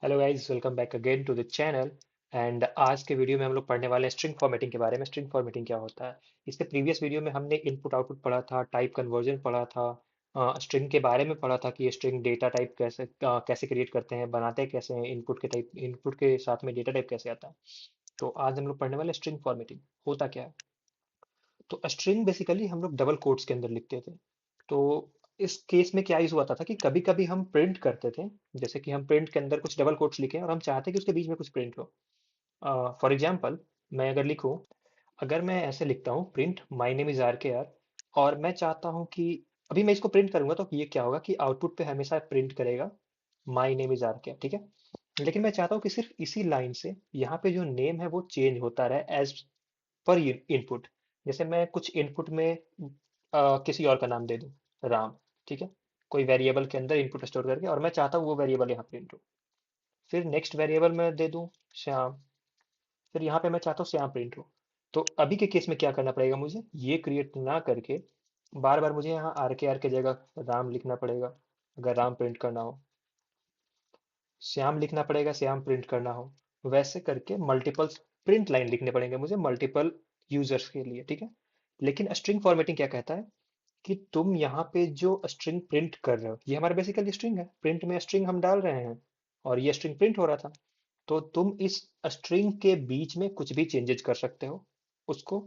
Hello guys, welcome back again to the channel. And आज के video में हम लोग पढ़ने वाले हैं स्ट्रिंग फॉर्मेटिंग के बारे में। स्ट्रिंग फॉर्मेटिंग क्या होता है? इससे प्रीवियस वीडियो में हमने इनपुट आउटपुट पढ़ा था, टाइप कन्वर्जन पढ़ा था, स्ट्रिंग के बारे में पढ़ा था कि ये स्ट्रिंग डेटा टाइप कैसे क्रिएट करते हैं, बनाते कैसे हैं, इनपुट के टाइप, इनपुट के साथ में डेटा टाइप कैसे आता है। तो आज हम लोग पढ़ने वाले स्ट्रिंग फॉर्मेटिंग होता क्या है। तो स्ट्रिंग बेसिकली हम लोग डबल कोट्स के अंदर लिखते थे। तो इस केस में क्या यूज हुआ था कि कभी कभी हम प्रिंट करते थे, जैसे कि हम प्रिंट के अंदर कुछ डबल कोट्स लिखे और हम चाहते हैं कि उसके बीच में कुछ प्रिंट हो। फॉर एग्जाम्पल, मैं अगर लिखूं, अगर मैं ऐसे लिखता हूँ print my name is R K R, और मैं चाहता हूँ कि अभी मैं इसको प्रिंट करूंगा तो ये क्या होगा कि आउटपुट पे हमेशा प्रिंट करेगा my name is R K are, ठीक है। लेकिन मैं चाहता हूँ कि सिर्फ इसी लाइन से यहाँ पे जो नेम है वो चेंज होता रहे एज पर इनपुट। जैसे मैं कुछ इनपुट में किसी और का नाम दे दूं, राम, ठीक है। कोई वेरिएबल के अंदर इनपुट स्टोर करके, और मैं चाहता हूँ वो वेरिएबल यहाँ प्रिंट हो। फिर नेक्स्ट वेरिएबल में दे दूं श्याम, फिर यहाँ पे मैं चाहता हूँ श्याम प्रिंट हो। तो अभी के केस में क्या करना पड़ेगा, मुझे ये क्रिएट ना करके बार बार मुझे यहाँ आर के जगह राम लिखना पड़ेगा अगर राम प्रिंट करना हो, श्याम लिखना पड़ेगा श्याम प्रिंट करना हो। वैसे करके मल्टीपल प्रिंट लाइन लिखने पड़ेंगे मुझे मल्टीपल यूजर्स के लिए, ठीक है। लेकिन स्ट्रिंग फॉर्मेटिंग क्या कहता है कि तुम यहाँ पे जो स्ट्रिंग प्रिंट कर रहे हो, ये हमारा बेसिकली स्ट्रिंग है, प्रिंट में स्ट्रिंग हम डाल रहे हैं और ये स्ट्रिंग प्रिंट हो रहा था। तो तुम इस स्ट्रिंग के बीच में कुछ भी चेंजेस कर सकते हो, उसको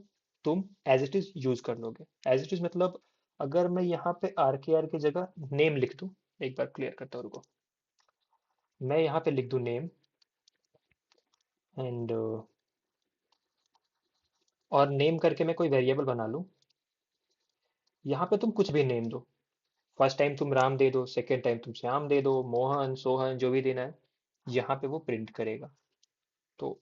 तुम एज इट इज यूज कर लोगे। एज इट इज मतलब, अगर मैं यहाँ पे आर की जगह नेम लिख दूं, एक बार क्लियर करता हूँ रुको। मैं यहाँ पे लिख दूं नेम एंड, और नेम करके मैं कोई वेरिएबल बना लूं। यहाँ पे तुम कुछ भी नेम दो, फर्स्ट टाइम तुम राम दे दो, सेकेंड टाइम तुम श्याम दे दो, मोहन सोहन जो भी देना है, यहाँ पे वो प्रिंट करेगा। तो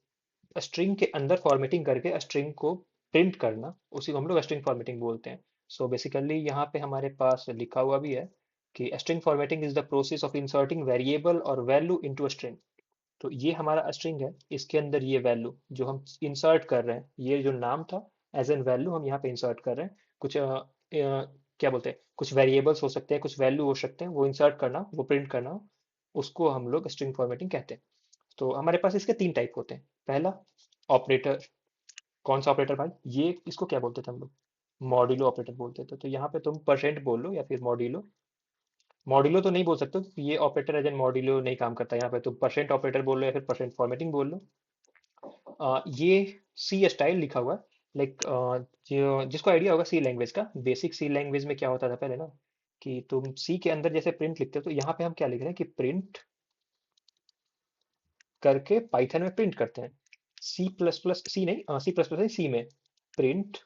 स्ट्रिंग के अंदर फॉर्मेटिंग करके स्ट्रिंग को प्रिंट करना, उसी को हम लोग स्ट्रिंग फॉर्मेटिंग बोलते हैं। सो बेसिकली यहाँ पे हमारे पास लिखा हुआ भी है कि string formatting is the process of inserting variable और वैल्यू इनटू स्ट्रिंग। तो ये हमारा स्ट्रिंग है, इसके अंदर ये वैल्यू जो हम इंसर्ट कर रहे हैं, ये जो नाम था एज एन वैल्यू हम यहाँ पे इंसर्ट कर रहे हैं। कुछ क्या बोलते हैं, कुछ वेरिएबल्स हो सकते हैं, कुछ वैल्यू हो सकते हैं, वो इंसर्ट करना, वो प्रिंट करना, उसको हम लोग स्ट्रिंग फॉर्मेटिंग कहते हैं। तो हमारे पास इसके तीन टाइप होते हैं। पहला, ऑपरेटर। कौन सा ऑपरेटर भाई? ये इसको क्या बोलते थे हम लोग? मॉड्यूलो ऑपरेटर बोलते थे। तो यहाँ पे तुम परसेंट बोल लो या फिर मॉड्यूलो। मॉड्यूलो तो नहीं बोल सकते हो, ये ऑपरेटर एज एन मॉड्यूलो नहीं काम करता। यहाँ पे तुम परसेंट ऑपरेटर बोल लो या फिर परसेंट फॉर्मेटिंग बोल लो। ये सी स्टाइल लिखा हुआ है, लाइक जो जिसको आइडिया होगा सी लैंग्वेज का, बेसिक सी लैंग्वेज में क्या होता था पहले ना, कि तुम सी के अंदर जैसे प्रिंट लिखते हो, तो यहाँ पे हम क्या लिख रहे हैं कि प्रिंट करके पाइथन में प्रिंट करते हैं। सी प्लस प्लस, सी नहीं, सी प्लस प्लस सी में प्रिंट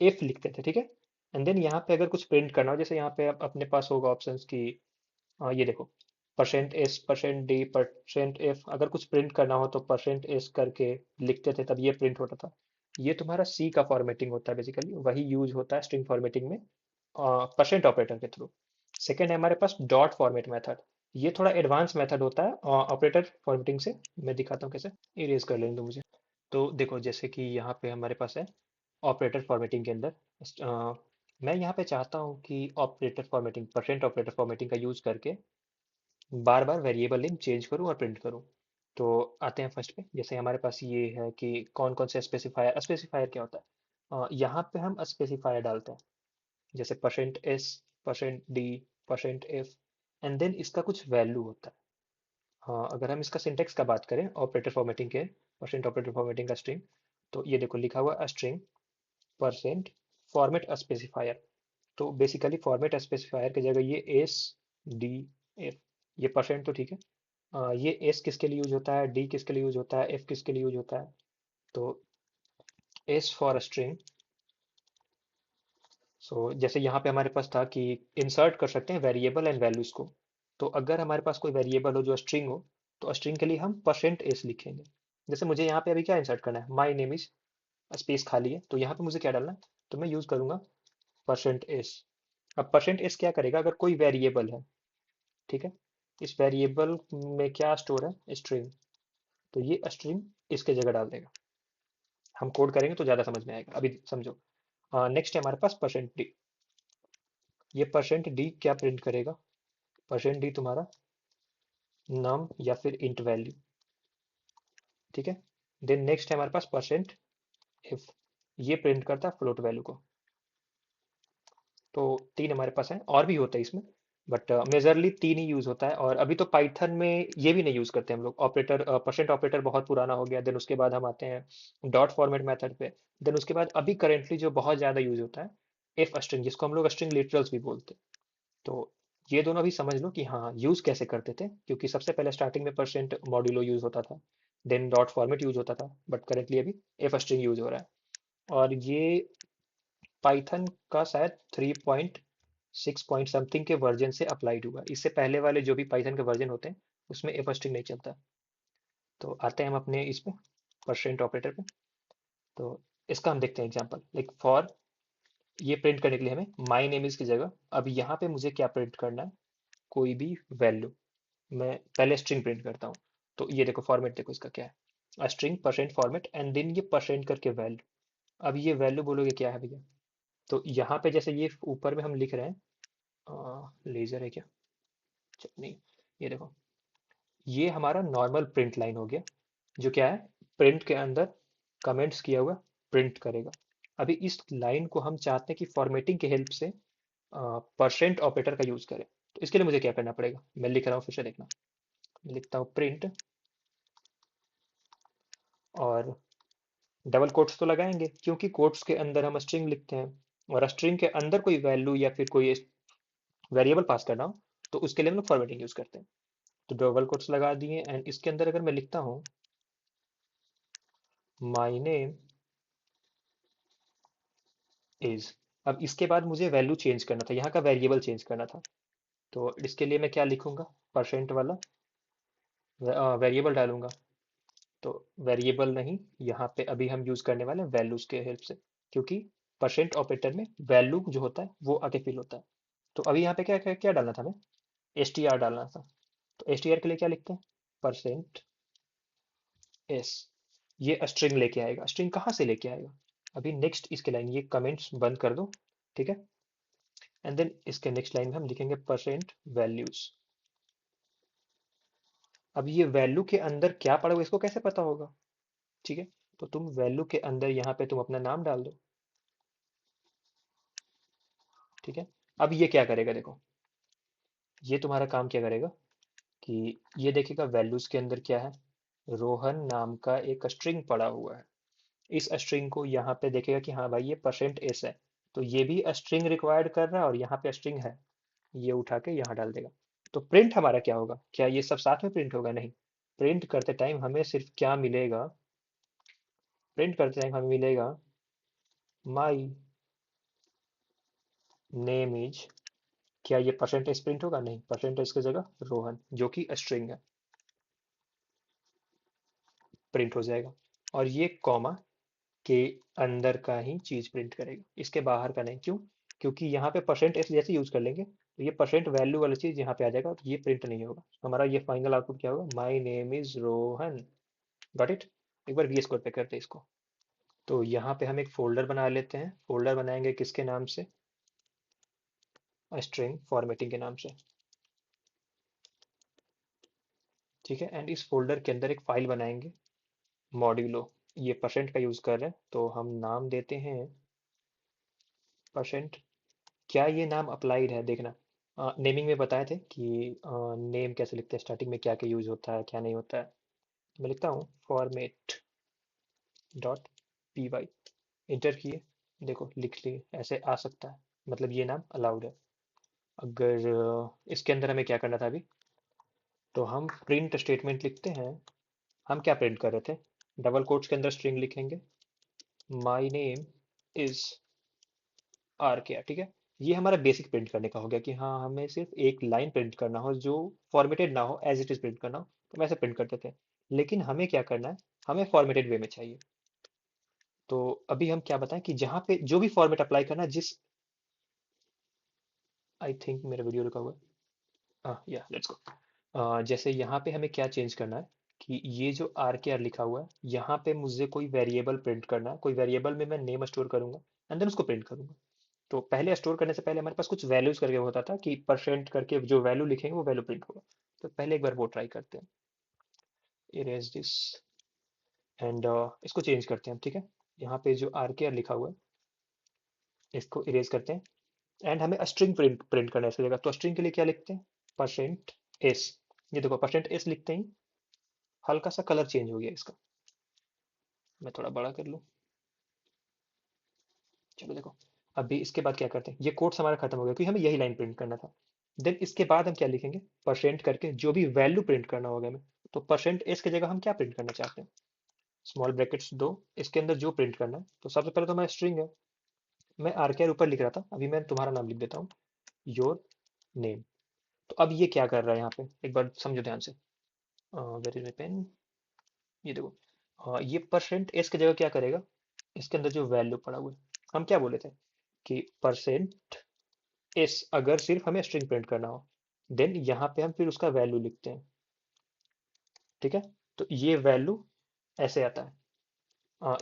इफ लिखते थे, ठीक है। एंड देन यहाँ पे अगर कुछ प्रिंट करना हो, जैसे यहाँ पे अपने पास होगा ऑप्शंस की, ये देखो, percent S, percent D, percent F, अगर कुछ प्रिंट करना हो तो परसेंट एस करके लिखते थे, तब ये प्रिंट होता था। ये तुम्हारा सी का फॉर्मेटिंग होता है, बेसिकली वही यूज होता है स्ट्रिंग फॉर्मेटिंग में, परसेंट ऑपरेटर के थ्रू। सेकेंड है हमारे पास डॉट फॉर्मेट मेथड। ये थोड़ा एडवांस मेथड होता है ऑपरेटर फॉर्मेटिंग से। मैं दिखाता हूँ कैसे। इरेज कर लेंगे मुझे। तो देखो, जैसे कि यहाँ पे हमारे पास है ऑपरेटर फॉर्मेटिंग के अंदर, मैं यहाँ पे चाहता हूँ कि operator formatting, percent operator formatting का यूज करके बार बार वेरिएबल नेम चेंज करूँ और प्रिंट करूँ। तो आते हैं फर्स्ट पे। जैसे हमारे पास ये है कि कौन कौन से स्पेसिफायर, स्पेसिफायर क्या होता है, यहाँ पे हम स्पेसिफायर डालते हैं, जैसे percent S, percent D, percent F, and then इसका कुछ वैल्यू होता है। हाँ, अगर हम इसका सिंटेक्स का बात करें ऑपरेटर फॉर्मेटिंग के, परसेंट ऑपरेटर फॉर्मेटिंग का स्ट्रिंग, तो ये देखो लिखा हुआ स्ट्रिंग परसेंट फॉर्मेट स्पेसिफायर। तो बेसिकली फॉर्मेट स्पेसिफायर की जगह ये एस डी एफ, ये परसेंट तो ठीक है। ये एस किसके लिए यूज होता है, डी किसके लिए यूज होता है, एफ किसके लिए यूज होता है? तो एस फॉर स्ट्रिंग। सो जैसे यहाँ पे हमारे पास था कि इंसर्ट कर सकते हैं वेरिएबल एंड वैल्यूज को। तो अगर हमारे पास कोई वेरिएबल हो जो स्ट्रिंग हो, तो स्ट्रिंग के लिए हम परसेंट एस लिखेंगे। जैसे मुझे यहाँ पे अभी क्या इंसर्ट करना है, माई नेम इज, स्पेस खाली है, तो यहाँ पे मुझे क्या डालना है, तो मैं यूज करूंगा परसेंट एस। अब परसेंट एस क्या करेगा, अगर कोई वेरिएबल है, ठीक है, इस वेरिएबल में क्या स्टोर है, स्ट्रिंग, तो ये स्ट्रिंग इसके जगह डाल देगा। हम कोड करेंगे तो ज्यादा समझ में आएगा, अभी समझो। नेक्स्ट है हमारे पास परसेंट डी। ये परसेंट डी क्या प्रिंट करेगा, परसेंट डी तुम्हारा नम या फिर इंट वैल्यू। ठीक है। देन नेक्स्ट है हमारे पास परसेंट इफ, ये प्रिंट करता है फ्लोट वैल्यू को। तो तीन हमारे पास है, और भी होता है इसमें, बट मेजरली तीन ही यूज होता है। और अभी तो पाइथन में ये भी नहीं यूज करते हम लोग ऑपरेटर, परसेंट ऑपरेटर बहुत पुराना हो गया। देन उसके बाद हम आते हैं डॉट फॉर्मेट मेथड पे। देन उसके बाद अभी करेंटली जो बहुत ज्यादा यूज होता है एफ स्ट्रिंग, जिसको हम लोग स्ट्रिंग लिटरल्स भी बोलते हैं। तो ये दोनों भी समझ लो कि हाँ यूज कैसे करते थे, क्योंकि सबसे पहले स्टार्टिंग में परसेंट मॉड्यूलो यूज होता था, देन डॉट फॉर्मेट यूज होता था, बट करेंटली अभी एफ स्ट्रिंग यूज हो रहा है। और ये पाइथन का शायद 3.6 पॉइंट समथिंग के वर्जन से अप्लाइड हुआ। इससे पहले वाले जो भी पाइथन के वर्जन होते हैं उसमें एफ स्ट्रिंग नहीं चलता। तो आते हैं हम अपने इस पे परसेंट ऑपरेटर पे। तो इसका हम देखते हैं एग्जांपल, लाइक फॉर, ये प्रिंट करने के लिए हमें माय नेम इज की जगह अब यहाँ पे मुझे क्या प्रिंट करना है, कोई भी वैल्यू। मैं पहले स्ट्रिंग प्रिंट करता हूँ। तो ये देखो फॉर्मेट, देखो इसका क्या है, string percent format and then ये परसेंट करके वैल्यू। अब ये वैल्यू बोलोगे क्या है भैया। तो यहाँ पे जैसे ये ऊपर में हम लिख रहे हैं, लेजर है क्या, नहीं, ये देखो, ये हमारा नॉर्मल प्रिंट लाइन हो गया, जो क्या है, प्रिंट के अंदर कमेंट्स किया हुआ प्रिंट करेगा। अभी इस लाइन को हम चाहते हैं कि फॉर्मेटिंग की हेल्प से परसेंट ऑपरेटर का यूज करें। तो इसके लिए मुझे क्या करना पड़ेगा, मैं लिख रहा हूँ फिर से देखना, मैं लिखता हूँ प्रिंट, और डबल कोट्स तो लगाएंगे क्योंकि कोट्स के अंदर हम स्ट्रिंग लिखते हैं, और स्ट्रिंग के अंदर कोई वैल्यू या फिर कोई वेरिएबल पास करना हो तो उसके लिए हम लोग फॉर्मेटिंग यूज करते हैं। तो डबल कोट्स लगा दिए, एंड इसके अंदर अगर मैं लिखता हूँ माय नेम इज, अब इसके बाद मुझे वैल्यू चेंज करना था, यहाँ का वेरिएबल चेंज करना था। तो इसके लिए मैं क्या लिखूंगा, परसेंट वाला वेरिएबल डालूंगा। तो वेरिएबल नहीं, यहाँ पे अभी हम यूज करने वाले हैं वैल्यूज के हेल्प से, क्योंकि परसेंट ऑपरेटर में वैल्यू जो होता है वो आगे फिल होता है। तो अभी यहाँ पे क्या क्या, क्या डालना था हमें, एस टी आर डालना था। तो एस टी आर के लिए क्या लिखते हैं, परसेंट एस, ये स्ट्रिंग लेके आएगा। स्ट्रिंग कहाँ से लेके आएगा, अभी नेक्स्ट इसके लाइन, ये कमेंट्स बंद कर दो, ठीक है। एंड देन इसके नेक्स्ट लाइन में हम लिखेंगे परसेंट वैल्यूज। अब ये वैल्यू के अंदर क्या पड़ा हुआ इसको कैसे पता होगा, ठीक है। तो तुम वैल्यू के अंदर यहाँ पे तुम अपना नाम डाल दो, ठीक है। अब ये क्या करेगा देखो, ये तुम्हारा काम क्या करेगा कि ये देखेगा वैल्यूज के अंदर क्या है, रोहन नाम का एक स्ट्रिंग पड़ा हुआ है। इस स्ट्रिंग को यहाँ पे देखेगा कि हाँ भाई ये परसेंट एस है, तो ये भी स्ट्रिंग रिक्वायर्ड कर रहा है और यहाँ पे स्ट्रिंग है, ये उठा के यहाँ डाल देगा। तो प्रिंट हमारा क्या होगा, क्या ये सब साथ में प्रिंट होगा, नहीं। प्रिंट करते टाइम हमें सिर्फ क्या मिलेगा, प्रिंट करते टाइम हमें मिलेगा माई नेम इज, क्या ये परसेंटेज प्रिंट होगा, नहीं, परसेंटेज की जगह रोहन जो कि स्ट्रिंग है प्रिंट हो जाएगा। और ये कॉमा के अंदर का ही चीज प्रिंट करेगा, इसके बाहर का नहीं। क्यों, क्योंकि यहाँ पे परसेंट एस जैसे यूज कर लेंगे तो ये परसेंट वैल्यू वाला चीज यहाँ पे आ जाएगा, तो ये प्रिंट नहीं होगा। हमारा ये फाइनल आउटपुट क्या होगा, माई name is Rohan. Got it. एक बार VS कोड पे करते हैं इसको। तो यहाँ पे हम एक फोल्डर बना लेते हैं, फोल्डर बनाएंगे किसके नाम से, स्ट्रिंग फॉर्मेटिंग के नाम से, ठीक है। एंड इस फोल्डर के अंदर एक फाइल बनाएंगे मॉड्यूलो, ये परसेंट का यूज कर रहे हैं तो हम नाम देते हैं परसेंट। क्या ये नाम अप्लाइड है देखना, नेमिंग में बताए थे कि नेम कैसे लिखते हैं, स्टार्टिंग में क्या क्या यूज होता है क्या नहीं होता है। मैं लिखता हूँ format dot P Y, enter किए, देखो लिख लिए, ऐसे आ सकता है, मतलब ये नाम अलाउड है। अगर इसके अंदर हमें क्या करना था अभी, तो हम प्रिंट स्टेटमेंट लिखते हैं। हम क्या प्रिंट कर रहे थे, डबल कोट्स के अंदर स्ट्रिंग लिखेंगे, माई नेम इज आर के, ठीक है। ये हमारा बेसिक प्रिंट करने का हो गया कि हाँ हमें सिर्फ एक लाइन प्रिंट करना हो जो फॉर्मेटेड ना हो, एज इट इज प्रिंट करना हो, तो वैसे प्रिंट करते थे। लेकिन हमें क्या करना है, हमें फॉर्मेटेड वे में चाहिए। तो अभी हम क्या बताएं कि जहाँ पे जो भी फॉर्मेट अप्लाई करना है, जिस, आई थिंक मेरा वीडियो रुका हुआ है, हाँ या लेट्स गो। जैसे यहाँ पे हमें क्या चेंज करना है कि ये जो आर के आर लिखा हुआ है, यहाँ पे मुझे कोई वेरिएबल प्रिंट करना है, कोई वेरिएबल में मैं नेम स्टोर करूंगा एंड देन उसको प्रिंट करूंगा। तो पहले स्टोर करने से पहले हमारे पास कुछ वैल्यूज करके होता था कि परसेंट करके जो वैल्यू लिखेंगे वो वैल्यू प्रिंट होगा। तो पहले एक बार वो ट्राई करते हैं। इरेज दिस एंड इसको चेंज करते हैं हम, ठीक है। यहाँ पे जो आर लिखा हुआ है इसको इरेज करते हैं एंड हमें स्ट्रिंग प्रिंट प्रिंट करना है इसकी जगह। तो स्ट्रिंग के लिए क्या लिखते हैं, परसेंट एस। ये देखो परसेंट एस लिखते ही हल्का सा कलर चेंज हो गया इसका। मैं थोड़ा बड़ा कर लूँ, चलो देखो। अभी इसके बाद क्या करते हैं, ये कोट्स हमारा खत्म हो गया क्योंकि हमें यही लाइन प्रिंट करना था। देन इसके बाद हम क्या लिखेंगे, परसेंट करके जो भी वैल्यू प्रिंट करना होगा हमें। तो परसेंट एस की जगह हम क्या प्रिंट करना चाहते हैं, स्मॉल ब्रैकेट्स दो, इसके अंदर जो प्रिंट करना है। तो सबसे पहले तो हमारा स्ट्रिंग है, मैं आर के ऊपर लिख रहा था, अभी मैं तुम्हारा नाम लिख देता हूँ, योर नेम। तो अब ये क्या कर रहा है यहाँ पे, एक बार समझो ध्यान से। वेर इज माई पेन, ये देखो। ये परसेंट एस की जगह क्या करेगा, इसके अंदर जो वैल्यू पड़ा हुआ है, हम क्या बोले थे कि परसेंट एस अगर सिर्फ हमें स्ट्रिंग प्रिंट करना हो, देन यहाँ पे हम फिर उसका वैल्यू लिखते हैं, ठीक है। तो ये वैल्यू ऐसे आता है।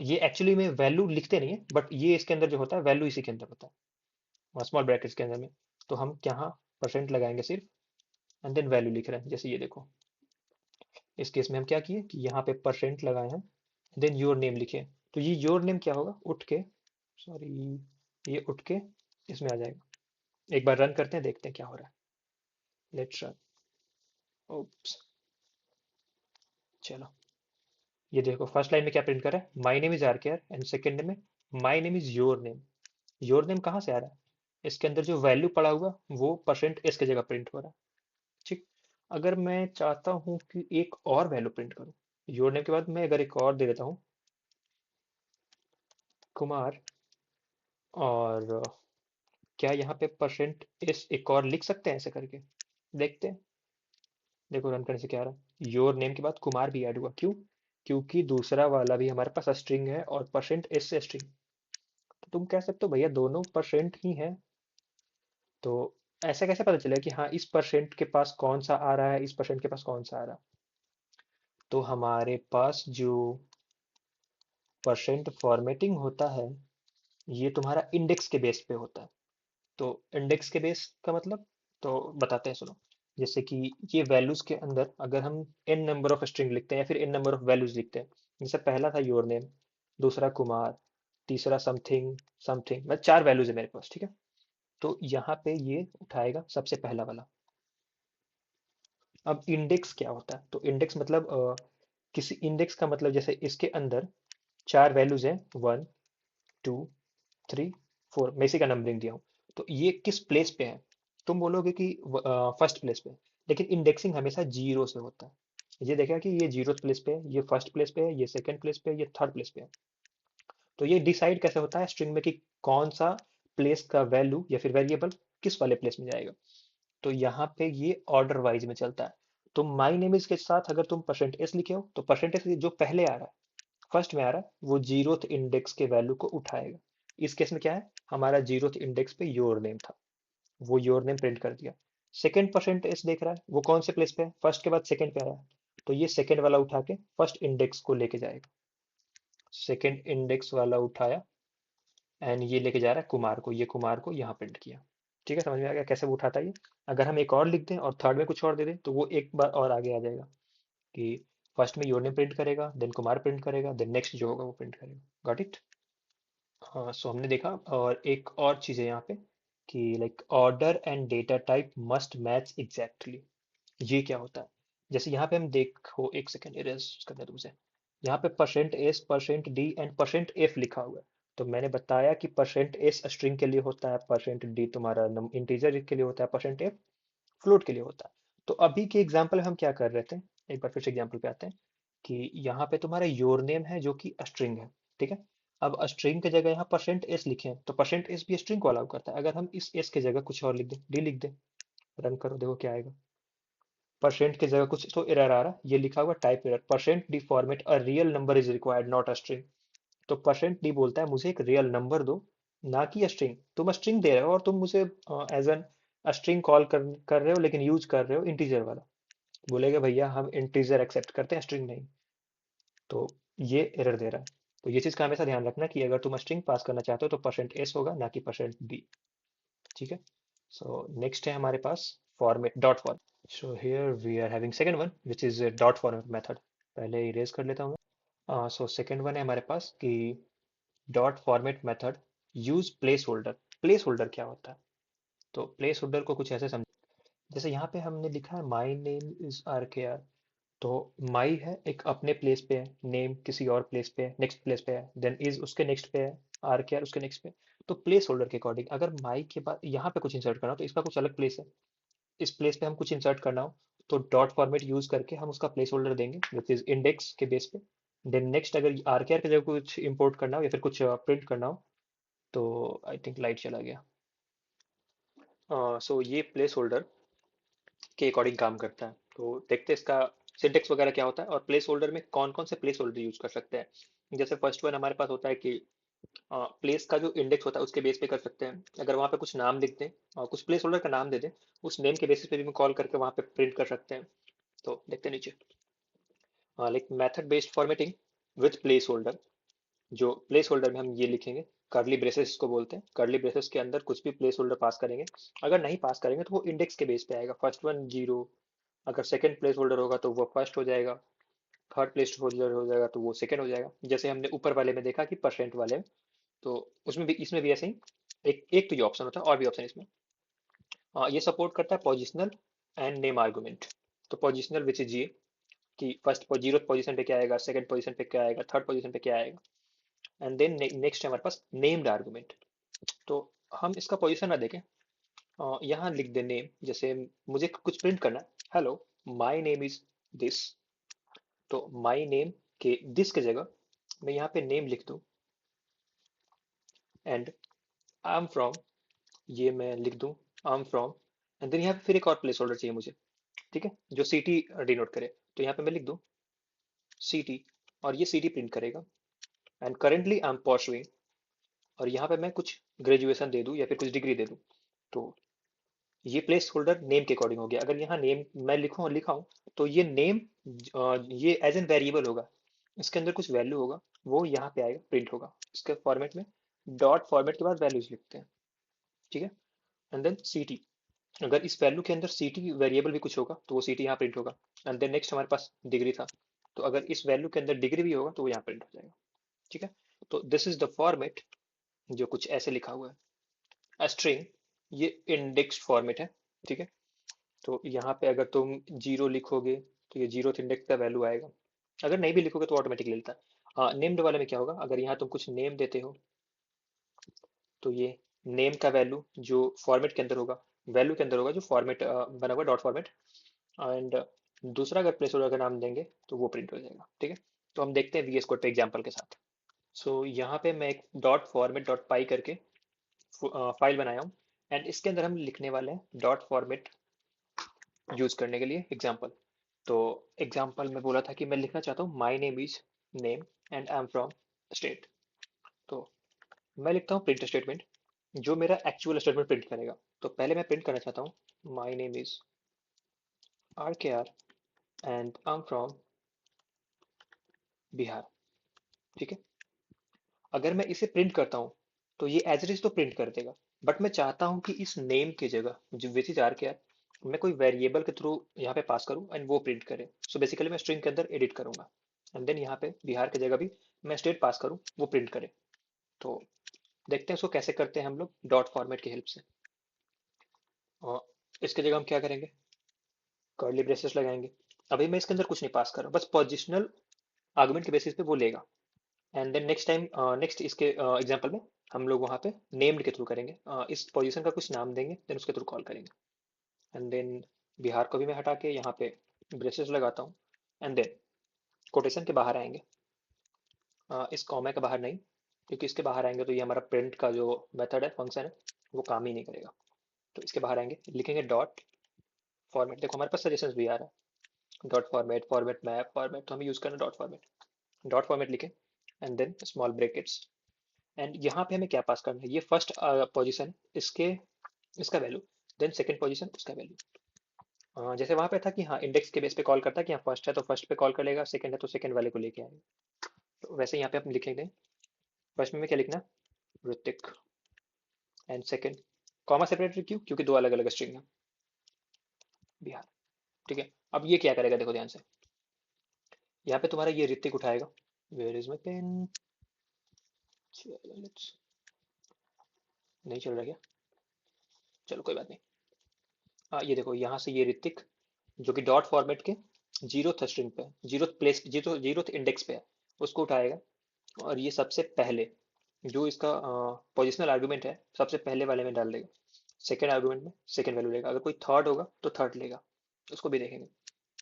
ये एक्चुअली में वैल्यू लिखते नहीं है, बट ये इसके अंदर जो होता है वैल्यू इसी के अंदर होता है, स्मॉल ब्रैकेट्स के अंदर में। तो हम यहाँ परसेंट लगाएंगे सिर्फ एंड देन वैल्यू लिख रहे हैं, जैसे ये देखो। इस केस में हम क्या किए कि यहाँ पे परसेंट लगाए हैं, देन योर नेम लिखे। तो ये योर नेम क्या होगा, उठ के, सॉरी, ये उठ के इसमें आ जाएगा। एक बार रन करते हैं, देखते हैं क्या हो रहा है। Let's run. ओप्स, चलो। ये देखो फर्स्ट लाइन में क्या प्रिंट कर रहा है, my name is RKR, and second में my name is your name. Your name कहाँ से आ रहा है, इसके अंदर जो वैल्यू पड़ा हुआ वो परसेंट एस की जगह प्रिंट हो रहा है, ठीक। अगर मैं चाहता हूँ कि एक और वैल्यू प्रिंट करूँ, योर नेम के बाद मैं अगर एक और दे देता हूँ, कुमार, और क्या यहाँ पे परसेंट एस एक और लिख सकते हैं ऐसे करके, देखते हैं। देखो रन करने से क्या आ रहा है, योर नेम के बाद कुमार भी ऐड हुआ, क्यों, क्योंकि दूसरा वाला भी हमारे पास स्ट्रिंग है और परसेंट एस से स्ट्रिंग। तो तुम कह सकते हो भैया दोनों परसेंट ही हैं, तो ऐसा कैसे पता चलेगा कि हाँ इस परसेंट के पास कौन सा आ रहा है, इस परसेंट के पास कौन सा आ रहा है। तो हमारे पास जो परसेंट फॉर्मेटिंग होता है ये तुम्हारा इंडेक्स के बेस पे होता है। तो इंडेक्स के बेस का मतलब, तो बताते हैं सुनो। जैसे कि ये वैल्यूज के अंदर अगर हम n नंबर ऑफ स्ट्रिंग लिखते हैं या फिर n नंबर ऑफ वैल्यूज लिखते हैं, जैसे पहला था योर नेम, दूसरा कुमार, तीसरा समथिंग समथिंग, मतलब 4 वैल्यूज है मेरे पास, ठीक है। तो यहाँ पे ये उठाएगा सबसे पहला वाला। अब इंडेक्स क्या होता है, तो इंडेक्स मतलब किसी इंडेक्स का मतलब, जैसे इसके अंदर 4 वैल्यूज हैं, 1 2 3 4, मैं इसी का नंबरिंग दिया हूँ। तो ये किस प्लेस पे है, तुम बोलोगे कि फर्स्ट प्लेस पे है, लेकिन इंडेक्सिंग हमेशा जीरो से होता है। ये देखा कि ये जीरो प्लेस पे है, ये फर्स्ट प्लेस पे है, ये सेकंड प्लेस पे है, ये थर्ड प्लेस पे है। तो ये डिसाइड कैसे होता है स्ट्रिंग में कि कौन सा प्लेस का वैल्यू या फिर वेरिएबल किस वाले प्लेस में जाएगा। तो यहाँ पे ये ऑर्डर वाइज में चलता है। तो माई नेम इज के साथ अगर तुम परसेंट एस लिखे हो, तो परसेंट एस जो पहले आ रहा है, फर्स्ट में आ रहा है, वो जीरोथ इंडेक्स के वैल्यू को उठाएगा। इस केस में क्या है, हमारा जीरोथ इंडेक्स पे योर नेम था, वो योर नेम प्रिंट कर दिया। सेकंड परसेंट एस देख रहा है, वो कौन से प्लेस पे है, फर्स्ट के बाद सेकंड पे आ रहा है, तो ये सेकंड वाला उठा के फर्स्ट इंडेक्स को लेके जाएगा। सेकंड इंडेक्स वाला उठाया एंड ये लेके जा रहा है कुमार को, ये कुमार को यहाँ प्रिंट किया। ठीक है, समझ में आ गया कैसे वो उठाता है ये। अगर हम एक और लिख दें और थर्ड में कुछ और दे दें तो वो एक बार और आगे आ जाएगा कि फर्स्ट में योर नेम प्रिंट करेगा, देन कुमार प्रिंट करेगा, देन नेक्स्ट जो होगा वो प्रिंट करेगा। Got it. हाँ, सो हमने देखा। और एक और चीज़ है यहाँ पे कि like order and data type must match exactly. ये क्या होता है, जैसे यहाँ पे हम देखो, एक सेकेंड इरेज करने दो मुझे। यहाँ पे percent S, percent D and percent F लिखा हुआ है। तो मैंने बताया कि परसेंट एस स्ट्रिंग के लिए होता है, परसेंट डी तुम्हारा इंटीजर के लिए होता है, परसेंट एफ फ्लोट के लिए होता है। तो अभी के एग्जाम्पल में हम क्या कर रहे थे, एक बार फिर से एग्जाम्पल पे आते हैं कि यहाँ पे तुम्हारा योर नेम है जो कि स्ट्रिंग है, ठीक है। अब स्ट्रिंग की जगह यहाँ परसेंट एस लिखे हैं, तो परसेंट एस भी स्ट्रिंग को अलाउ करता है। अगर हम इस एस की जगह कुछ और लिख दें, डी लिख दें, रन करो, देखो क्या आएगा। परसेंट की जगह कुछ तो एरर आ रहा है, ये लिखा हुआ type error, percent D format a real number is required not a string. तो परसेंट डी बोलता है मुझे एक रियल नंबर दो, ना कि स्ट्रिंग। तुम स्ट्रिंग दे रहे हो और तुम मुझे एज एन स्ट्रिंग कॉल कर रहे हो, लेकिन यूज कर रहे हो इंटीजर वाला। बोलेगा भैया हम इंटीजर एक्सेप्ट करते हैं, स्ट्रिंग नहीं। तो ये एरर दे रहा है। तो ये चीज़ का हमेशा ध्यान रखना कि अगर तुम स्ट्रिंग पास करना चाहते हो तो परसेंट एस होगा, ना कि परसेंट डी। ठीक है। सो नेक्स्ट है हमारे पास format, dot format. So here we are having second one, which is a dot format method. पहले इरेज कर लेता हूँ मैं। सो सेकेंड वन है हमारे पास कि dot format method use place holder. Place holder क्या होता है? तो प्लेस होल्डर को कुछ ऐसे समझ, जैसे यहाँ पे हमने लिखा है my name is R K are. तो माई है एक अपने प्लेस पे है, नेम किसी और प्लेस पे है, नेक्स्ट प्लेस पे है, देन इज उसके नेक्स्ट पे है, आर के आर उसके नेक्स्ट पे। तो प्लेस होल्डर के अकॉर्डिंग अगर माई के बाद यहाँ पे कुछ इंसर्ट करना हो तो इसका कुछ अलग प्लेस है, इस प्लेस पे हम कुछ इंसर्ट करना हो तो डॉट फॉर्मेट यूज करके हम उसका प्लेस होल्डर देंगे विच इज इंडेक्स के बेस पे। देन नेक्स्ट अगर आर के आर की जगह कुछ इंपोर्ट करना हो या फिर कुछ प्रिंट करना हो तो आई थिंक लाइट चला गया। सो ये प्लेस होल्डर के अकॉर्डिंग काम करता है। तो देखते हैं इसका सिंटेक्स वगैरह क्या होता है और प्लेस होल्डर में कौन कौन से प्लेस होल्डर यूज कर सकते हैं। जैसे फर्स्ट वन हमारे पास होता है कि प्लेस का जो इंडेक्स होता है उसके बेस पे कर सकते हैं, अगर वहाँ पे कुछ नाम लिख दें और कुछ प्लेस होल्डर का नाम दे दें, उस नेम के बेसिस पे भी कॉल करके वहाँ पे प्रिंट कर सकते हैं। तो देखते हैं नीचे, like method based formatting with place holder. जो प्लेस होल्डर में हम ये लिखेंगे, कर्ली ब्रेसेस को बोलते हैं, कर्ली ब्रेसेस के अंदर कुछ भी प्लेस होल्डर पास करेंगे। अगर नहीं पास करेंगे तो वो इंडेक्स के बेस पे आएगा, फर्स्ट वन जीरो, अगर सेकंड प्लेस होल्डर होगा तो वो फर्स्ट हो जाएगा, थर्ड प्लेस होल्डर हो जाएगा तो वो सेकंड हो जाएगा। जैसे हमने ऊपर वाले में देखा कि परसेंट वाले में, तो उसमें भी इसमें भी ऐसे ही एक एक तो ये ऑप्शन होता है और भी ऑप्शन इसमें। ये सपोर्ट करता है पोजिशनल एंड नेम आर्गुमेंट। तो पोजिशनल विच इज ये कि फर्स्ट जीरो पोजीशन पे क्या आएगा, सेकंड पोजीशन पे क्या आएगा, थर्ड पोजीशन पे क्या आएगा। एंड देन नेक्स्ट है हमारे पास नेम्ड आर्गुमेंट। तो हम इसका पोजीशन ना देखें, यहाँ लिख दे नेम। जैसे मुझे कुछ प्रिंट करना है, hello my name is this, तो माय नेम के दिस के जगह मैं यहाँ पे नेम लिख दूँ एंड आई एम फ्रॉम, ये मैं लिख दूँ I am from. And then यहाँ पे फिर एक और प्लेस होल्डर चाहिए मुझे, ठीक है, जो सिटी डिनोट करे। तो यहाँ पे मैं लिख दूँ सिटी और ये सिटी प्रिंट करेगा। And currently I am pursuing, और यहाँ पे मैं कुछ ग्रेजुएशन दे दूँ या फिर कुछ डिग्री दे दूँ। तो ये प्लेस होल्डर नेम के अकॉर्डिंग हो गया। अगर यहाँ नेम मैं लिखूँ और लिखा हूँ तो ये नेम ये एज एन वेरिएबल होगा, इसके अंदर कुछ वैल्यू होगा, वो यहाँ पे आएगा प्रिंट होगा इसके फॉर्मेट में। डॉट फॉर्मेट के बाद वैल्यूज लिखते हैं, ठीक है। एंड देन सी टी, अगर इस वैल्यू के अंदर सी टी वेरिएबल भी कुछ होगा तो वो सी टी यहाँ प्रिंट होगा। एंड देन नेक्स्ट हमारे पास डिग्री था, तो अगर इस वैल्यू के अंदर डिग्री भी होगा तो वो यहाँ प्रिंट हो जाएगा, ठीक है। तो दिस इज द फॉर्मेट जो कुछ ऐसे लिखा हुआ है। स्ट्रिंग ये इंडेक्स फॉर्मेट है, ठीक है। तो यहाँ पे अगर तुम जीरो लिखोगे तो ये जीरो इंडेक्स का वैल्यू आएगा, अगर नहीं भी लिखोगे तो ऑटोमेटिकली लेता है। नेम्ड वाले में क्या होगा, अगर यहाँ तुम कुछ नेम देते हो तो ये नेम का वैल्यू जो फॉर्मेट के अंदर होगा, वैल्यू के अंदर होगा जो फॉर्मेट बना हुआ डॉट फॉर्मेट। एंड दूसरा अगर प्लेस होल्डर का नाम देंगे तो वो प्रिंट हो जाएगा, ठीक है। तो हम देखते हैं वीएस कोड पे एग्जाम्पल के साथ। सो यहाँ पे मैं एक डॉट फॉर्मेट डॉट पाई करके फाइल बनाया हूँ एंड इसके अंदर हम लिखने वाले हैं डॉट फॉर्मेट यूज करने के लिए एग्जाम्पल। तो एग्जाम्पल में बोला था कि मैं लिखना चाहता हूँ my name is name and I am from state. तो मैं लिखता हूँ प्रिंट स्टेटमेंट जो मेरा एक्चुअल स्टेटमेंट प्रिंट करेगा। तो पहले मैं प्रिंट करना चाहता हूँ my name is R K R and I am from Bihar, ठीक है। अगर मैं इसे प्रिंट करता हूँ तो ये एज इट इज तो प्रिंट कर देगा, बट मैं चाहता हूँ कि इस नेम की जगह जो which is R K are मैं कोई वेरिएबल के थ्रू यहाँ पे पास करूँ एंड वो प्रिंट करे। सो बेसिकली मैं स्ट्रिंग के अंदर एडिट करूंगा एंड देन यहाँ पे बिहार की जगह भी मैं स्टेट पास करूँ वो प्रिंट करे। तो देखते हैं उसको कैसे करते हैं हम लोग डॉट फॉर्मेट की हेल्प से। और इसके जगह हम क्या करेंगे, कर्ली ब्रेसेस लगाएंगे। अभी मैं इसके अंदर कुछ नहीं पास कर रहा हूँ, बस पोजिशनल आर्गुमेंट के बेसिस पे वो लेगा। And then next time next इसके एग्जांपल में हम लोग वहाँ पे नेम्ड के थ्रू करेंगे, इस पोजीशन का कुछ नाम देंगे देन उसके थ्रू कॉल करेंगे। एंड देन बिहार को भी मैं हटा के यहाँ पे ब्रेसेस लगाता हूँ एंड देन कोटेशन के बाहर आएंगे, इस कॉमा के बाहर नहीं, क्योंकि इसके बाहर आएंगे तो ये हमारा प्रिंट का जो मेथड है फंक्शन है वो काम ही नहीं करेगा। तो इसके बाहर आएंगे लिखेंगे डॉट फॉर्मेट। देखो हमारे पास सजेशंस भी आ रहा है, dot format, format map, format, तो हमें यूज करना डॉट फॉर्मेट। डॉट फॉर्मेट लिखे एंड देन स्मॉल ब्रैकेट्स। एंड यहाँ पे हमें क्या पास करना है, ये फर्स्ट पोजीशन इसके इसका वैल्यू, देन सेकंड पोजीशन उसका वैल्यू। जैसे वहां पे था कि हाँ इंडेक्स के बेस पे कॉल करता है कि हाँ फर्स्ट है तो फर्स्ट पे कॉल करेगा, सेकंड है तो सेकंड वाले को लेके आएगा। तो वैसे यहाँ पे हम लिखेंगे फर्स्ट में क्या लिखना, Hrithik, and second comma separated क्यों, क्योंकि दो अलग अलग स्ट्रिंग है, बिहार। ठीक है। अब ये क्या करेगा, देखो ध्यान से, यहाँ पे तुम्हारा ये ऋतिक उठाएगा, वेयर इज माई पेन, नहीं चल रहा क्या, चलो कोई बात नहीं। ये देखो यहाँ से ये ऋतिक जो कि डॉट फॉर्मेट के जीरोथ स्ट्रिंग पे, जीरोथ प्लेस, जीरोथ इंडेक्स पे है, उसको उठाएगा और ये सबसे पहले जो इसका पोजिशनल आर्गुमेंट है सबसे पहले वाले में डाल देगा, सेकेंड आर्गुमेंट में सेकेंड वैल्यू लेगा, अगर कोई थर्ड होगा तो थर्ड लेगा, उसको भी देखेंगे।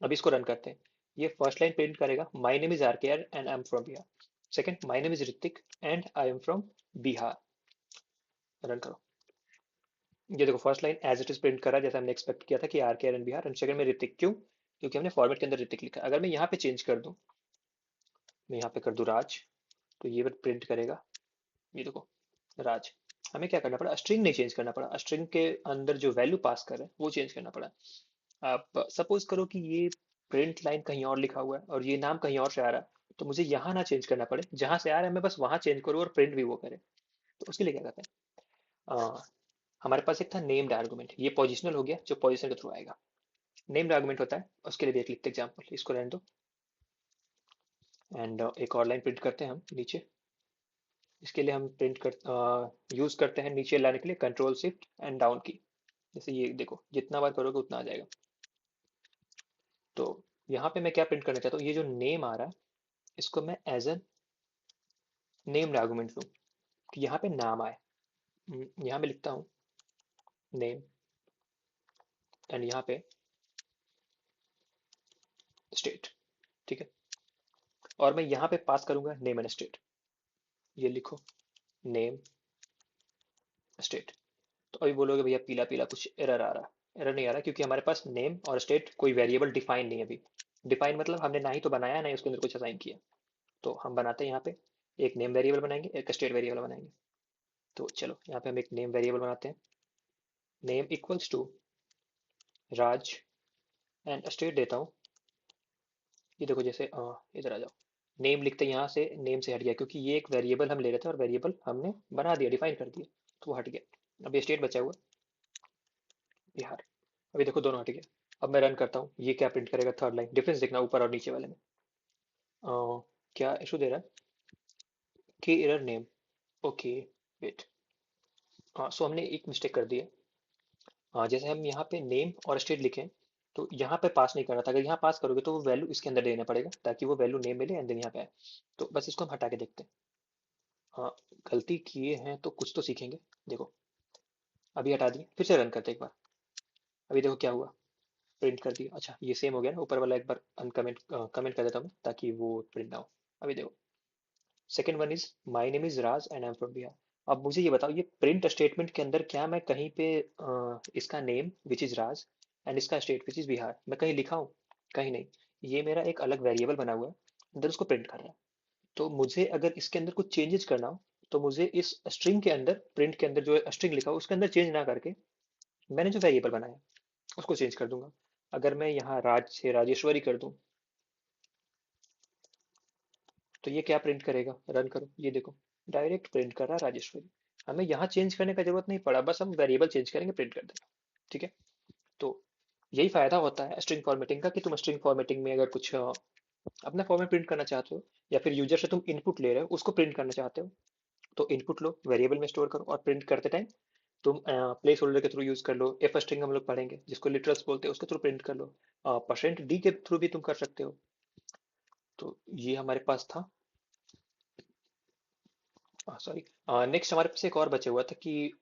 अब इसको रन करते हैं। ये फर्स्ट लाइन प्रिंट करेगा, my name is RKR and I am from Bihar. Second, my name is Hrithik and I am from Bihar. Run करो। ये देखो first line as it is print करा जैसा हमने एक्सपेक्ट किया था कि RKR and Bihar, and second में ऋतिक, क्यों, क्योंकि हमने फॉर्मेट के अंदर ऋतिक लिखा। अगर मैं यहाँ पे चेंज कर दूँ, मैं यहाँ पे कर दूँ राज, तो ये प्रिंट करेगा, ये देखो राज। हमें क्या करना पड़ा, स्ट्रिंग नहीं चेंज करना पड़ा, स्ट्रिंग के अंदर जो वैल्यू पास कर रहे हैं वो चेंज करना पड़ा। आप सपोज करो कि ये प्रिंट लाइन कहीं और लिखा हुआ है और ये नाम कहीं और से आ रहा है, तो मुझे यहाँ ना चेंज करना पड़े, जहां से आ रहा है मैं बस वहां चेंज करूँ और प्रिंट भी वो करे। तो उसके लिए क्या करते हैं, हमारे पास एक था नेम्ड आर्गुमेंट, ये पोजिशनल हो गया, जो पोजिशन के थ्रू आएगा। नेम्ड आर्गुमेंट होता है, उसके लिए भी एक लिखते एग्जाम्पल, इसको रहने दो। एंड एक और लाइन प्रिंट करते हैं हम नीचे। इसके लिए हम यूज करते हैं नीचे लाने के लिए कंट्रोल शिफ्ट एंड डाउन की। जैसे ये देखो जितना बार करोगे उतना आ जाएगा। तो यहाँ पे मैं क्या प्रिंट करना चाहता हूँ, ये जो नेम आ रहा है इसको मैं एज एन नेम्ड आर्गुमेंट लूँ कि यहाँ पे नाम आए। यहाँ मैं लिखता हूँ नेम एंड यहाँ पे स्टेट, ठीक है। और मैं यहाँ पे पास करूंगा नेम एंड स्टेट, ये लिखो नेम स्टेट। तो अभी बोलोगे भैया पीला पीला कुछ एरर आ रहा है, एरर नहीं आ रहा क्योंकि हमारे पास नेम और स्टेट कोई वेरिएबल डिफाइन नहीं है अभी। डिफाइन मतलब हमने ना ही तो बनाया ना ही उसके अंदर कुछ असाइन किया। तो हम बनाते हैं यहाँ पे एक नेम वेरिएबल बनाएंगे, एक स्टेट वेरिएबल बनाएंगे। तो चलो यहाँ पे हम एक नेम वेरिएबल बनाते हैं, name equals to Raj and state देता हूँ। ये देखो जैसे इधर आ जाओ, नेम लिखते हैं यहाँ से, नेम से हट गया क्योंकि ये एक वेरिएबल हम ले रहे थे और वेरिएबल हमने बना दिया, डिफाइन कर दिया, तो वो हट गया। अब ये स्टेट बचा हुआ बिहार। अभी देखो दोनों हट गया। अब मैं रन करता हूँ, ये क्या प्रिंट करेगा, थर्ड लाइन, डिफरेंस देखना ऊपर और नीचे वाले में। क्या इशू दे रहा है कि एरर नेम, ओके वेट। हाँ सो हमने एक मिस्टेक कर दी है। जैसे हम यहाँ पे नेम और स्टेट लिखें तो यहाँ पे पास नहीं करना था, अगर यहाँ पास करोगे तो वो वैल्यू इसके अंदर देना पड़ेगा ताकि वो वैल्यू नेम मिले एंड देन यहाँ पे आए। तो बस इसको हम हटा के देखते हैं। हाँ गलती किए हैं तो कुछ तो सीखेंगे। देखो अभी हटा दिए, फिर से रन करते हैं एक बार। अभी देखो क्या हुआ, प्रिंट कर दिया। अच्छा ये सेम हो गया ना, ऊपर वाला एक बार अनकमेंट कमेंट कर देता हूँ मैं, ताकि वो प्रिंट ना हो। अभी देखो second one is my name is Raj and I am from Bihar. अब मुझे ये बताओ, ये प्रिंट स्टेटमेंट के अंदर क्या मैं कहीं पे इसका name which is Raj and इसका स्टेट विच इज बिहार मैं कहीं लिखा हूँ, कहीं नहीं। ये मेरा एक अलग वेरिएबल बना हुआ है, अंदर उसको प्रिंट कर रहा है। तो मुझे अगर इसके अंदर कुछ चेंजेस करना हो तो मुझे इस स्ट्रिंग के अंदर, प्रिंट के अंदर जो स्ट्रिंग लिखा हो उसके अंदर चेंज ना करके मैंने जो वेरिएबल बनाया उसको चेंज कर दूंगा। अगर मैं यहाँ राज से राजेश्वरी कर दूं तो ये क्या प्रिंट करेगा, रन करो, ये देखो डायरेक्ट प्रिंट कर रहा है राजेश्वरी। हमें यहाँ चेंज करने का जरूरत नहीं पड़ा, बस हम वेरिएबल चेंज करेंगे प्रिंट कर देंगे, ठीक है। तो यही फायदा होता है स्ट्रिंग फॉर्मेटिंग का कि तुम स्ट्रिंग फॉर्मेटिंग में अगर कुछ अपना फॉर्मेट प्रिंट करना चाहते हो या फिर यूजर से तुम इनपुट ले रहे हो उसको प्रिंट करना चाहते हो, तो इनपुट लो वेरिएबल में स्टोर करो और प्रिंट करते टाइम तुम प्लेस होल्डर के थ्रू यूज कर लो, एफ स्ट्रिंग हम लोग पढ़ेंगे जिसको लिटरल्स बोलते हैं, उसके थ्रू प्रिंट कर लो, परसेंट डी के थ्रू भी तुम कर सकते हो। तो ये हमारे पास था। सॉरी, नेक्स्ट हमारे पास एक और बचे हुआ था कि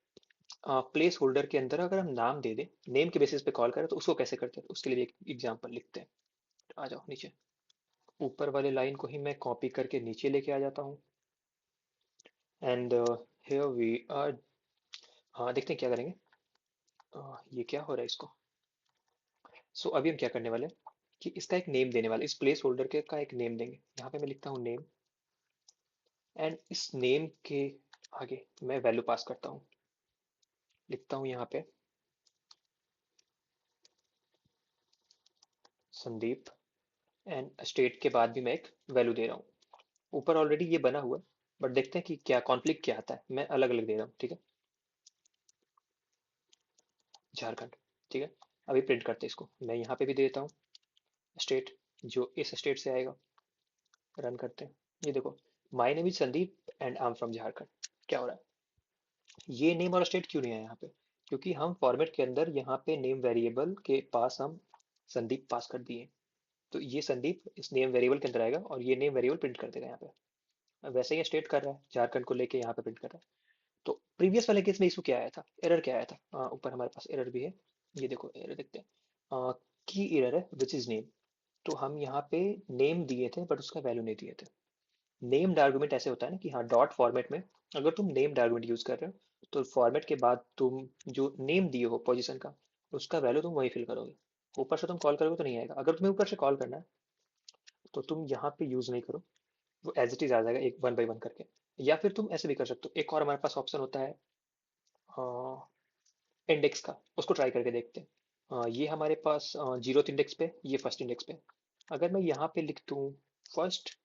प्लेस होल्डर के अंदर अगर हम नाम दे दें, नेम के बेसिस पे कॉल करें तो उसको कैसे करते हैं, तो उसके लिए भी एक एग्जांपल लिखते हैं। आ जाओ नीचे, ऊपर वाले लाइन को ही मैं कॉपी करके नीचे लेके आ जाता हूँ एंड हियर वी आर। हाँ देखते हैं क्या करेंगे। ये क्या हो रहा है इसको। सो अभी हम क्या करने वाले हैं कि इसका एक नेम देने वाले, इस प्लेस होल्डर के का एक नेम देंगे। यहाँ पे मैं लिखता हूँ नेम एंड इस नेम के आगे मैं वैल्यू पास करता हूँ, लिखता हूँ यहाँ पे संदीप एंड स्टेट के बाद भी मैं एक वैल्यू दे रहा हूँ। ऊपर ऑलरेडी ये बना हुआ है बट देखते हैं कि क्या कॉन्फ्लिक्ट क्या आता है, मैं अलग अलग दे रहा हूँ, ठीक है। झारखंड, ठीक है। अभी प्रिंट करते हैं इसको, मैं यहाँ पे भी दे देता हूँ स्टेट, जो इस स्टेट से आएगा। रन करते हैं, ये देखो, my name is Sandeep and I am from Jharkhand. क्या हो रहा है, ये नेम और स्टेट क्यों नहीं है यहाँ पे? क्योंकि हम फॉर्मेट के अंदर यहाँ पे नेम वेरिएबल के पास हम संदीप पास कर दिए। तो ये संदीप इस नेम वेरिएबल के अंदर आएगा और ये नेम वेरिएबल प्रिंट कर देगा यहाँ पे। अब वैसे ही स्टेट कर रहा है, झारखंड को लेके यहाँ पे प्रिंट कर रहा है। तो प्रीवियस वाले केस में इशू क्या आया था, एरर क्या आया था? ऊपर हमारे पास एरर भी है, ये देखो एरर देखते हैं। की एरर है विच इज नेम। तो हम यहाँ पे नेम दिए थे बट उसका वैल्यू नहीं दिए थे। नेम्ड आर्गुमेंट ऐसे होता है ना कि हाँ, डॉट फॉर्मेट में अगर तुम नेम्ड आर्गुमेंट यूज कर रहे हो तो फॉर्मेट के बाद तुम जो नेम दिए हो पोजीशन का, उसका वैल्यू तुम वही फिल करोगे। ऊपर से तुम कॉल करोगे तो नहीं आएगा। अगर तुम्हें ऊपर से कॉल करना है तो तुम यहाँ पे यूज नहीं करो, वो एज इट इज आ जाएगा एक वन बाई वन करके। या फिर तुम ऐसे भी कर सकते हो, एक और हमारे पास ऑप्शन होता है इंडेक्स का, उसको ट्राई करके देखते हैं। ये हमारे पास जीरोथ इंडेक्स पे, ये फर्स्ट इंडेक्स पे। अगर मैं यहाँ पे लिख दूँ फर्स्ट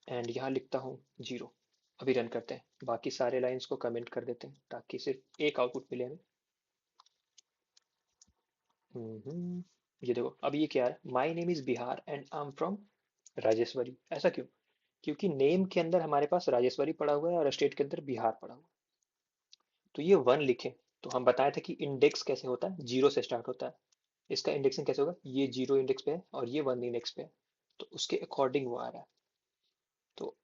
एंड यहाँ लिखता हूँ जीरो, अभी रन करते हैं, बाकी सारे लाइंस को कमेंट कर देते हैं ताकि सिर्फ एक आउटपुट मिले हमें। ये देखो अब ये क्या है, my name is Bihar and I am from Rajeshwari. ऐसा क्यों? क्योंकि नेम के अंदर हमारे पास राजेश्वरी पड़ा हुआ है और स्टेट के अंदर बिहार पड़ा हुआ है। तो ये वन लिखे तो हम बताए थे कि इंडेक्स कैसे होता है, जीरो से स्टार्ट होता है। इसका इंडेक्सिंग कैसे होगा, ये जीरो इंडेक्स पे है और ये वन इंडेक्स पे है, तो उसके अकॉर्डिंग वो आ रहा है। तो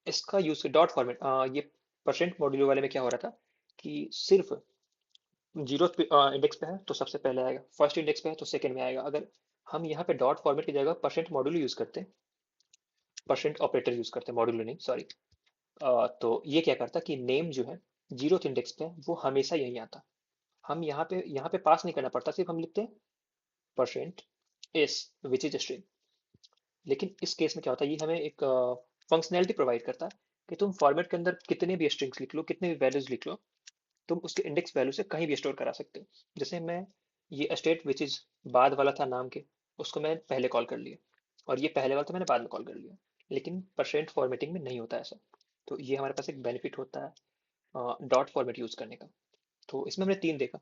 इसका यूज डॉट फॉर्मेट, ये परसेंट मॉड्यूलो वाले में क्या हो रहा था कि सिर्फ जीरो इंडेक्स पे है तो सबसे पहले आएगा, फर्स्ट इंडेक्स पे है तो सेकंड में आएगा। अगर हम यहाँ पे डॉट फॉर्मेट की जगह परसेंट मॉड्यूलो यूज करते हैं, परसेंट ऑपरेटर यूज करते हैं, मॉड्यूलो नहीं सॉरी, तो ये क्या करता कि नेम जो है जीरो इंडेक्स पे है, वो हमेशा यही आता। हम यहाँ पे पास नहीं करना पड़ता, सिर्फ हम लिखते हैं percent S which is string. लेकिन इस केस में क्या होता है, ये हमें एक फंक्शनैलिटी प्रोवाइड करता है कि तुम फॉर्मेट के अंदर कितने भी स्ट्रिंग्स लिख लो, कितने भी वैल्यूज लिख लो, तुम उसके इंडेक्स वैल्यू से कहीं भी स्टोर करा सकते हो। जैसे मैं ये स्टेट विच इज बाद वाला था नाम के, उसको मैं पहले कॉल कर लिया, और ये पहले वाला था मैंने बाद में कॉल कर लिया। लेकिन परसेंट फॉर्मेटिंग में नहीं होता ऐसा। तो ये हमारे पास एक बेनिफिट होता है डॉट फॉर्मेट यूज करने का। तो इसमें हमने तीन देखा।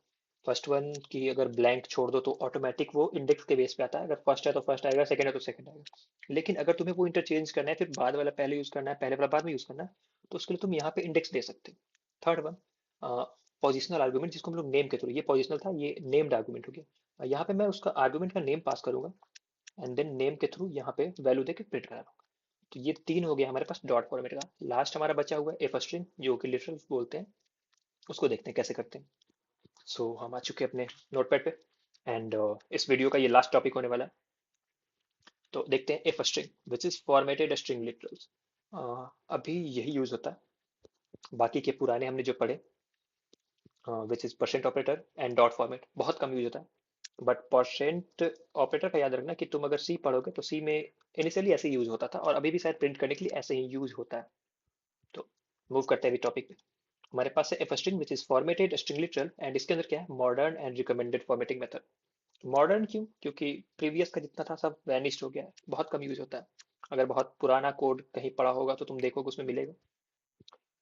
फर्स्ट वन कि अगर ब्लैंक छोड़ दो तो ऑटोमेटिक वो इंडेक्स के बेस पे आता है, अगर फर्स्ट है तो फर्स्ट आएगा, सेकंड है तो सेकंड आएगा। लेकिन अगर तुम्हें वो इंटरचेंज करना है, फिर बाद वाला पहले यूज करना है, पहले वाला बाद में यूज करना है, तो उसके लिए तुम यहाँ पे इंडेक्स दे सकते हो। थर्ड वन पोजिशनल आर्गूमेंट, जिसको हम लोग नेम के थ्रू, ये पोजिशनल था, ये नेम्ड आर्गूमेंट हो गया। यहाँ पे मैं उसका आर्गूमेंट का नेम पास करूंगा एंड देन नेम के थ्रू यहाँ पे वैल्यू देके प्रिंट करा दूंगा। तो ये तीन हो गया हमारे पास डॉट फॉर्मेट का। लास्ट हमारा बचा हुआ है एफ स्ट्रिंग, जो कि लिटरल बोलते हैं, उसको देखते हैं कैसे करते हैं। सो हम आ चुके हैं अपने नोटपैड पे एंड इस वीडियो का ये लास्ट टॉपिक होने वाला है। तो देखते हैं F string which is formatted string literals. अभी यही यूज होता है, बाकी के पुराने हमने जो पढ़े which is percent operator and dot format बहुत कम यूज होता है। बट परसेंट ऑपरेटर का याद रखना कि तुम अगर सी पढ़ोगे तो सी में इनिशियली ऐसे ही यूज होता था और अभी भी शायद प्रिंट करने के लिए ऐसे ही यूज होता है। तो मूव करते हैं अभी टॉपिक पे। हमारे पास है F string which is formatted string literal and इसके अंदर क्या है, modern and recommended formatting method. Modern क्यों? क्योंकि प्रीवियस का जितना था सब वैनिश्ड हो गया है, बहुत कम यूज होता है। अगर बहुत पुराना कोड कहीं पड़ा होगा तो तुम देखोगे उसमें मिलेगा।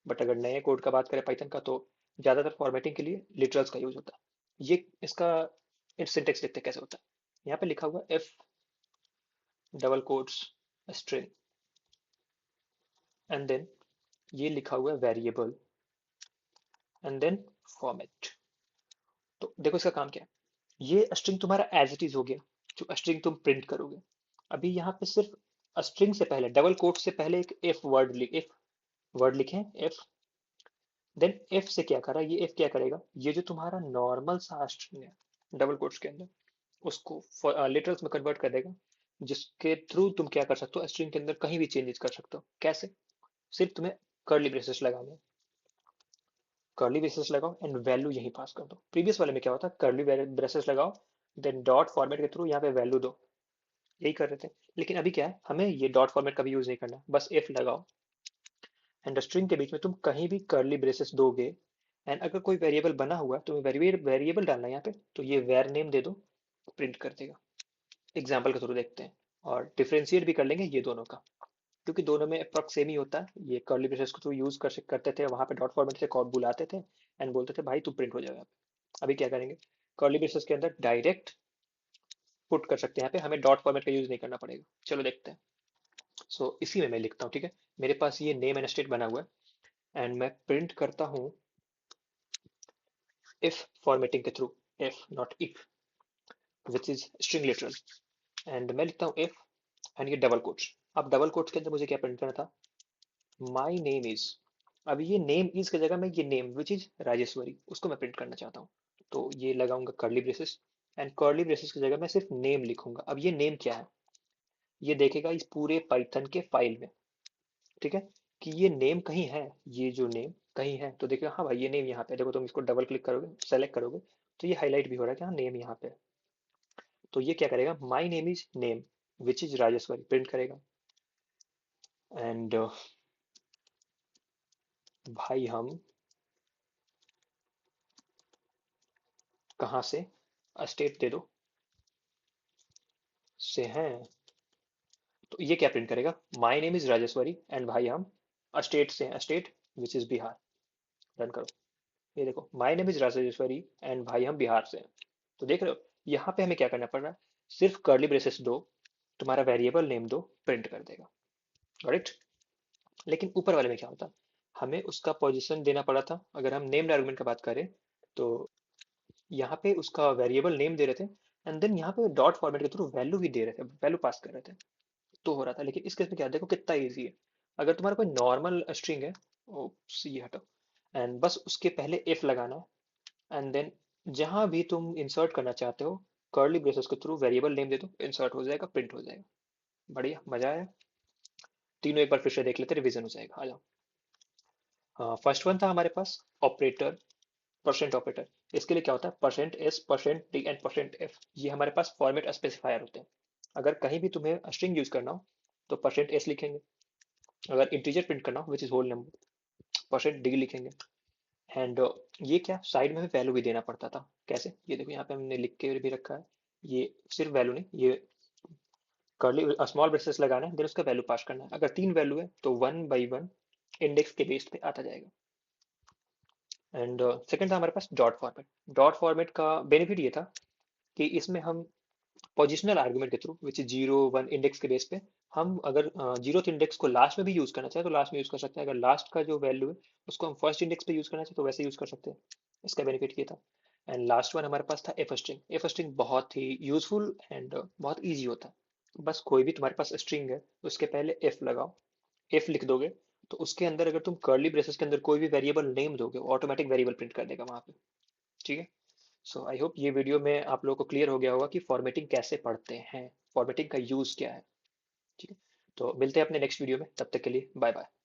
बट अगर नए कोड का बात करें पाइथन का, तो ज़्यादातर फॉर्मेटिंग के लिए लिटरल्स का यूज होता है। ये इसका सिंटेक्स देखते हैं कैसे होता है। यहाँ पे लिखा हुआ F double quotes string and then ये लिखा हुआ है वेरिएबल एंड देन फॉर्मेट। तो देखो इसका काम क्या है, ये स्ट्रिंग तुम्हारा एज इट इज हो गया, जो स्ट्रिंग तुम प्रिंट करोगे। अभी यहाँ पे सिर्फ स्ट्रिंग से पहले डबल कोट से पहले एक एफ वर्ड लिखे, एफ। देन एफ से क्या करा, ये एफ क्या करेगा, ये जो तुम्हारा नॉर्मल सा स्ट्रिंग है डबल कोट्स के अंदर, उसको लिटरल्स में कन्वर्ट कर देगा, जिसके थ्रू तुम क्या कर सकते हो, स्ट्रिंग के अंदर कहीं भी चेंजेस कर सकते हो। कैसे? सिर्फ तुम्हें कर्ली ब्रेसेस लगाने हैं, कर्ली ब्रेसेस लगाओ एंड वैल्यू यहीं पास कर दो। प्रीवियस वाले में क्या होता, कर्ली ब्रेसेस लगाओ देन डॉट फॉर्मेट के थ्रू यहाँ पे वैल्यू दो, यही कर रहे थे। लेकिन अभी क्या है, हमें ये डॉट फॉर्मेट का भी यूज नहीं करना, बस एफ लगाओ एंड स्ट्रिंग के बीच में तुम कहीं भी कर्ली ब्रेसेस दोगे एंड अगर कोई वेरिएबल बना हुआ है तो वेरिएबल डालना है यहाँ पे, तो ये वेर नेम दे दो, प्रिंट कर देगा। एग्जाम्पल के थ्रू देखते हैं और डिफ्रेंशिएट भी कर लेंगे ये दोनों का, क्योंकि दोनों में अप्रॉक्स सेम ही होता है। ये कर्ली ब्रेसेस को तो यूज करते थे, वहां पे डॉट फॉर्मेट से कॉल बुलाते थे एंड बोलते थे भाई तू प्रिंट हो जाएगा। अभी क्या करेंगे, कर्ली ब्रेसेस के अंदर डायरेक्ट पुट कर सकते हैं। यहाँ पे हमें डॉट फॉर्मेट का यूज नहीं करना पड़ेगा। चलो देखते हैं। सो इसी में मैं लिखता हूँ, ठीक है। मेरे पास ये नेम एंड स्टेट बना हुआ है एंड मैं प्रिंट करता हूँ इफ फॉर्मेटिंग के through, if not if, which is string literal. And मैं लिखता हूँ इफ एंड ये डबल कोट्स। अब डबल कोट्स के अंदर मुझे क्या प्रिंट करना था, माई नेम इज। अब ये नेम इज की जगह मैं ये नेम विच इज राजेश्वरी उसको मैं प्रिंट करना चाहता हूँ। तो ये लगाऊंगा curly braces and curly braces की जगह मैं सिर्फ नेम लिखूंगा। अब ये नेम क्या है, ये देखेगा इस पूरे पाइथन के फाइल में, ठीक है, कि ये नेम कहीं है। ये जो नेम कहीं है तो देखिए हाँ भाई ये नेम यहाँ पे है। देखो तुम इसको डबल क्लिक करोगे, सेलेक्ट करोगे, तो ये हाईलाइट भी हो रहा है कि हाँ नेम यहाँ पे है। तो ये क्या करेगा, my name is name which is Rajeshwari print करेगा। एंड भाई हम कहाँ से, स्टेट दे दो, से हैं। तो ये क्या प्रिंट करेगा, my name is Rajeshwari and भाई हम स्टेट से हैं, state which is Bihar. Run करो, ये देखो माई नेम इज राजेश्वरी एंड भाई हम बिहार से हैं। तो देख रहे हो यहाँ पे हमें क्या करना पड़ रहा है, सिर्फ कर्ली ब्रेसेस दो, तुम्हारा वेरिएबल नेम दो, प्रिंट कर देगा। राइट। लेकिन ऊपर वाले में क्या होता, हमें उसका पोजीशन देना पड़ा था। अगर हम नेम्ड आर्गुमेंट का बात करें तो यहाँ पे उसका वेरिएबल नेम दे रहे थे एंड देन यहाँ पे डॉट फॉर्मेट के थ्रू वैल्यू भी दे रहे थे, वैल्यू पास कर रहे थे, तो हो रहा था। लेकिन इस केस में क्या, देखो कितना इजी है। अगर तुम्हारा कोई नॉर्मल स्ट्रिंग है, ओप्स ये हटो, एंड बस उसके पहले इफ लगाना है एंड देन जहां भी तुम इंसर्ट करना चाहते हो कर्ली ब्रेसेस के थ्रू वेरिएबल नेम दे दो, इंसर्ट हो जाएगा, प्रिंट हो जाएगा। बढ़िया, मजा आया। तीनों एक बार फिर से देख लेते, रिवीजन हो जाएगा। आ जाओ। फर्स्ट वन था हमारे पास ऑपरेटर, परसेंट ऑपरेटर। इसके लिए क्या होता है, percent S, percent D and percent F, ये हमारे पास फॉर्मेट स्पेसिफायर होते हैं। अगर कहीं भी तुम्हें स्ट्रिंग यूज करना हो तो परसेंट एस लिखेंगे। अगर इंटीजर प्रिंट करना हो which is whole number, percent D लिखेंगे। एंड ये क्या, साइड में वैल्यू भी देना पड़ता था। कैसे, ये देखो यहाँ पे हमने लिख के भी रखा है। ये सिर्फ वैल्यू नहीं, ये कर्ली स्मॉल ब्रेसेस लगाना है, देन उसका वैल्यू पास करना है। अगर तीन वैल्यू है तो वन बाई वन इंडेक्स के बेस पे आता जाएगा। एंड सेकंड था हमारे पास डॉट फॉर्मेट। डॉट फॉर्मेट का बेनिफिट ये था कि इसमें हम पोजिशनल आर्गुमेंट के through which is zero one index के बेस पे, हम अगर जीरोथ इंडेक्स को लास्ट में भी यूज करना चाहे तो लास्ट में यूज कर सकते हैं। अगर लास्ट का जो वैल्यू है उसको हम फर्स्ट इंडेक्स पे यूज करना चाहे तो वैसे यूज कर सकते हैं। इसका बेनिफिट ये था। एंड लास्ट वन हमारे पास था एफ स्ट्रिंग। एफ स्ट्रिंग बहुत ही यूजफुल एंड बहुत ईजी होता है। बस कोई भी तुम्हारे पास स्ट्रिंग है उसके पहले एफ लगाओ, एफ लिख दोगे, तो उसके अंदर अगर तुम कर्ली ब्रेसेस के अंदर कोई भी वेरिएबल नेम दोगे ऑटोमेटिक वेरिएबल प्रिंट कर देगा वहां पे। ठीक है। सो आई होप ये वीडियो में आप लोगों को क्लियर हो गया होगा कि फॉर्मेटिंग कैसे पढ़ते हैं, फॉर्मेटिंग का यूज क्या है। ठीक है। तो मिलते हैं अपने नेक्स्ट वीडियो में, तब तक के लिए बाय बाय।